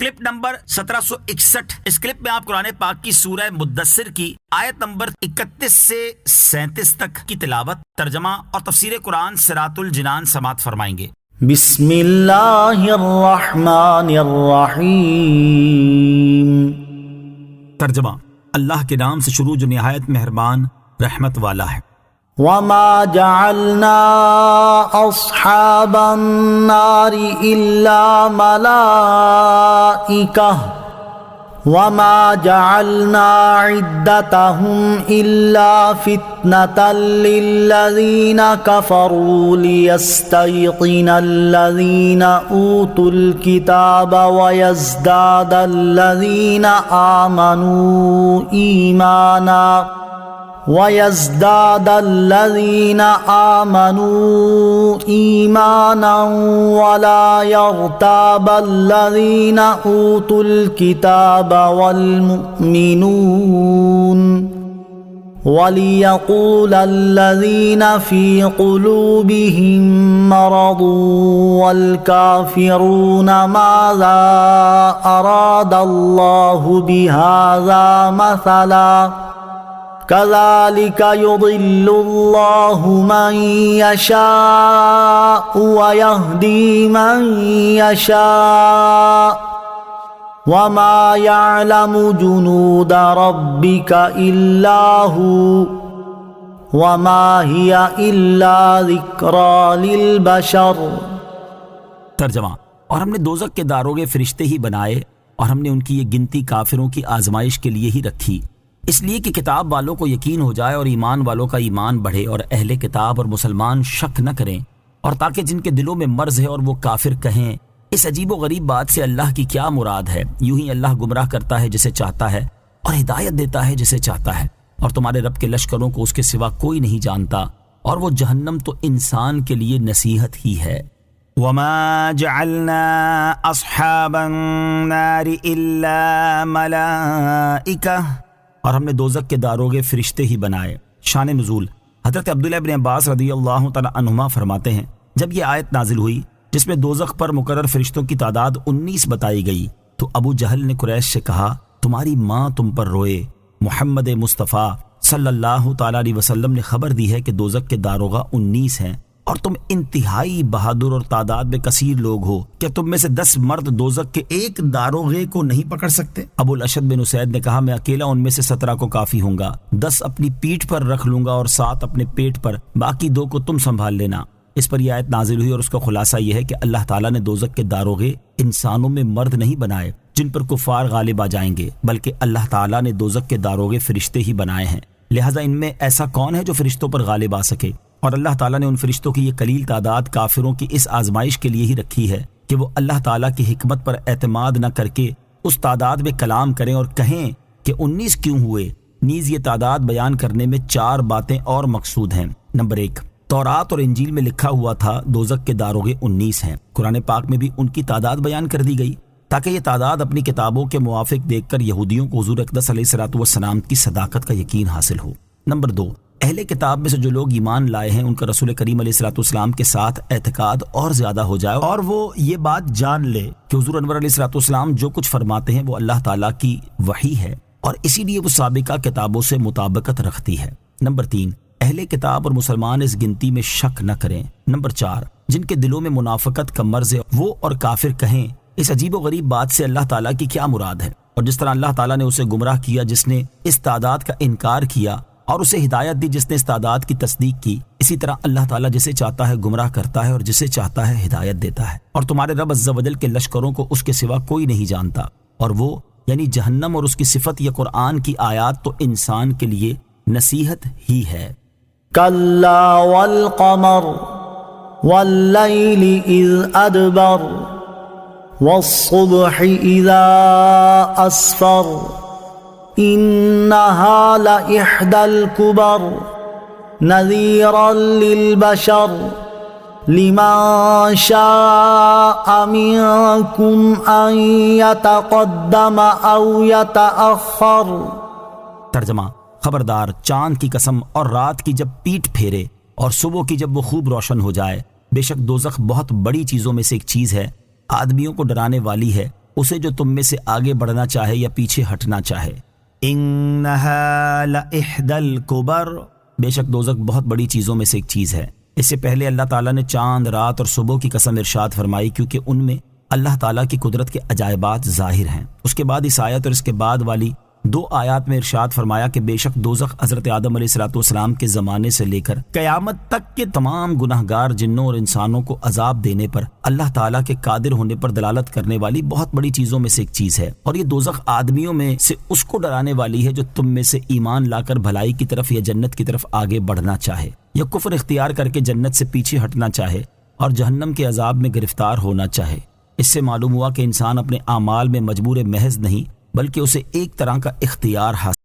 Clip number 1761۔ اس clip میں آپ قرآن پاک کی سورہ مدثر کی آیت نمبر 31 سے 37 تک کی تلاوت، ترجمہ اور تفسیر قرآن صراط الجنان سماعت فرمائیں گے۔ بسم اللہ الرحمن الرحیم۔ ترجمہ: اللہ کے نام سے شروع جو نہایت مہربان رحمت والا ہے۔ وما جعلنا اصحاب النار الا ملائکہ وما جعلنا عدتهم الا فتنة للذین کفروا لیستیقن الذین اوتوا الکتاب ویزداد الذین آمنوا ایمانا ولا يرتاب الذين أوتوا الكتاب والمؤمنون وليقول الذين في قلوبهم مرض والكافرون ماذا أراد الله بهذا مثلا كذلك يضل الله من يشاء ويهدي من يشاء وما يعلم جنود ربك إلا هو وما هي إلا ذكرى للبشر۔ ترجمہ: اور ہم نے دوزخ کے داروغے فرشتے ہی بنائے اور ہم نے ان کی یہ گنتی کافروں کی آزمائش کے لیے ہی رکھی، اس لیے کہ کتاب والوں کو یقین ہو جائے اور ایمان والوں کا ایمان بڑھے اور اہل کتاب اور مسلمان شک نہ کریں، اور تاکہ جن کے دلوں میں مرض ہے اور وہ کافر کہیں اس عجیب و غریب بات سے اللہ کی کیا مراد ہے۔ یوں ہی اللہ گمراہ کرتا ہے جسے چاہتا ہے اور ہدایت دیتا ہے جسے چاہتا ہے، اور تمہارے رب کے لشکروں کو اس کے سوا کوئی نہیں جانتا، اور وہ جہنم تو انسان کے لیے نصیحت ہی ہے۔ وما جعلنا اصحاب النار الا ملائکہ، اور ہم نے دوزخ کے داروغے فرشتے ہی بنائے۔ شان نزول: حضرت عبداللہ ابن عباس رضی اللہ تعالی عنہما فرماتے ہیں، جب یہ آیت نازل ہوئی جس میں دوزخ پر مقرر فرشتوں کی تعداد 19 بتائی گئی تو ابو جہل نے قریش سے کہا، تمہاری ماں تم پر روئے، محمد مصطفیٰ صلی اللہ تعالی علیہ وسلم نے خبر دی ہے کہ دوزخ کے داروغہ 19 ہیں، اور تم انتہائی بہادر اور تعداد میں کثیر لوگ ہو، کیا تم میں سے 10 مرد دوزخ کے ایک داروغے کو نہیں پکڑ سکتے؟ ابو الاشد بن اسید نے کہا، میں اکیلا ان میں سے 17 کو کافی ہوں گا، 10 اپنی پیٹھ پر رکھ لوں گا اور 7 اپنے پیٹ پر، باقی 2 کو تم سنبھال لینا۔ اس پر یہ آیت نازل ہوئی اور اس کا خلاصہ یہ ہے کہ اللہ تعالیٰ نے دوزخ کے داروغے انسانوں میں مرد نہیں بنائے جن پر کفار غالب آ جائیں گے، بلکہ اللہ تعالیٰ نے دوزخ کے داروغے فرشتے ہی بنائے ہیں، لہٰذا ان میں ایسا کون ہے جو فرشتوں پر غالب آ سکے؟ اور اللہ تعالیٰ نے ان فرشتوں کی یہ قلیل تعداد کافروں کی اس آزمائش کے لیے ہی رکھی ہے کہ وہ اللہ تعالیٰ کی حکمت پر اعتماد نہ کر کے اس تعداد میں کلام کریں اور کہیں کہ 19 کیوں ہوئے۔ نیز یہ تعداد بیان کرنے میں 4 باتیں اور مقصود ہیں۔ نمبر 1، تورات اور انجیل میں لکھا ہوا تھا دوزخ کے داروغے 19 ہیں، قرآن پاک میں بھی ان کی تعداد بیان کر دی گئی تاکہ یہ تعداد اپنی کتابوں کے موافق دیکھ کر یہودیوں کو حضور اقدس علیہ الصلوۃ والسلام کی صداقت کا یقین حاصل ہو۔ نمبر 2، اہل کتاب میں سے جو لوگ ایمان لائے ہیں ان کا رسول کریم علیہ الصلوۃ والسلام کے ساتھ اعتقاد اور زیادہ ہو جائے، اور وہ یہ بات جان لے کہ حضور انور علیہ الصلوۃ والسلام جو کچھ فرماتے ہیں وہ اللہ تعالیٰ کی وحی ہے، اور اسی لیے وہ سابقہ کتابوں سے مطابقت رکھتی ہے۔ نمبر 3، اہل کتاب اور مسلمان اس گنتی میں شک نہ کریں۔ نمبر 4، جن کے دلوں میں منافقت کا مرض ہے وہ اور کافر کہیں اس عجیب و غریب بات سے اللہ تعالیٰ کی کیا مراد ہے، اور جس طرح اللہ تعالیٰ نے اسے گمراہ کیا جس نے اس تعداد کا انکار کیا، اور اسے ہدایت دی جس نے اس تعداد کی تصدیق کی، اسی طرح اللہ تعالیٰ جسے چاہتا ہے گمراہ کرتا ہے اور جسے چاہتا ہے ہدایت دیتا ہے، اور تمہارے رب عز و جل کے لشکروں کو اس کے سوا کوئی نہیں جانتا، اور وہ یعنی جہنم اور اس کی صفت یا قرآن کی آیات تو انسان کے لیے نصیحت ہی ہے۔ کلا والقمر واللیل اذ ادبر والصبح اذا اسفر انها لإحدى الكبر نذيرا للبشر لمن شاء منكم ان يتقدم او يتأخر۔ ترجمہ: خبردار، چاند کی قسم اور رات کی جب پیٹ پھیرے اور صبح کی جب وہ خوب روشن ہو جائے، بے شک دوزخ بہت بڑی چیزوں میں سے ایک چیز ہے، آدمیوں کو ڈرانے والی ہے، اسے جو تم میں سے آگے بڑھنا چاہے یا پیچھے ہٹنا چاہے۔ انہا لإحدى الکبر، بے شک دوزخ بہت بڑی چیزوں میں سے ایک چیز ہے۔ اس سے پہلے اللہ تعالیٰ نے چاند، رات اور صبح کی قسم ارشاد فرمائی، کیونکہ ان میں اللہ تعالیٰ کی قدرت کے عجائبات ظاہر ہیں۔ اس کے بعد اس آیت اور اس کے بعد والی 2 آیات میں ارشاد فرمایا کہ بے شک دوزخ حضرت آدم علیہ السلام کے زمانے سے لے کر قیامت تک کے تمام گناہگار جنوں اور انسانوں کو عذاب دینے پر اللہ تعالیٰ کے قادر ہونے پر دلالت کرنے والی بہت بڑی چیزوں میں سے ایک چیز ہے۔ اور یہ دوزخ آدمیوں میں سے اس کو ڈرانے والی ہے جو تم میں سے ایمان لا کر بھلائی کی طرف یا جنت کی طرف آگے بڑھنا چاہے، یا کفر اختیار کر کے جنت سے پیچھے ہٹنا چاہے اور جہنم کے عذاب میں گرفتار ہونا چاہے۔ اس سے معلوم ہوا کہ انسان اپنے اعمال میں مجبور محض نہیں، بلکہ اسے ایک طرح کا اختیار حاصل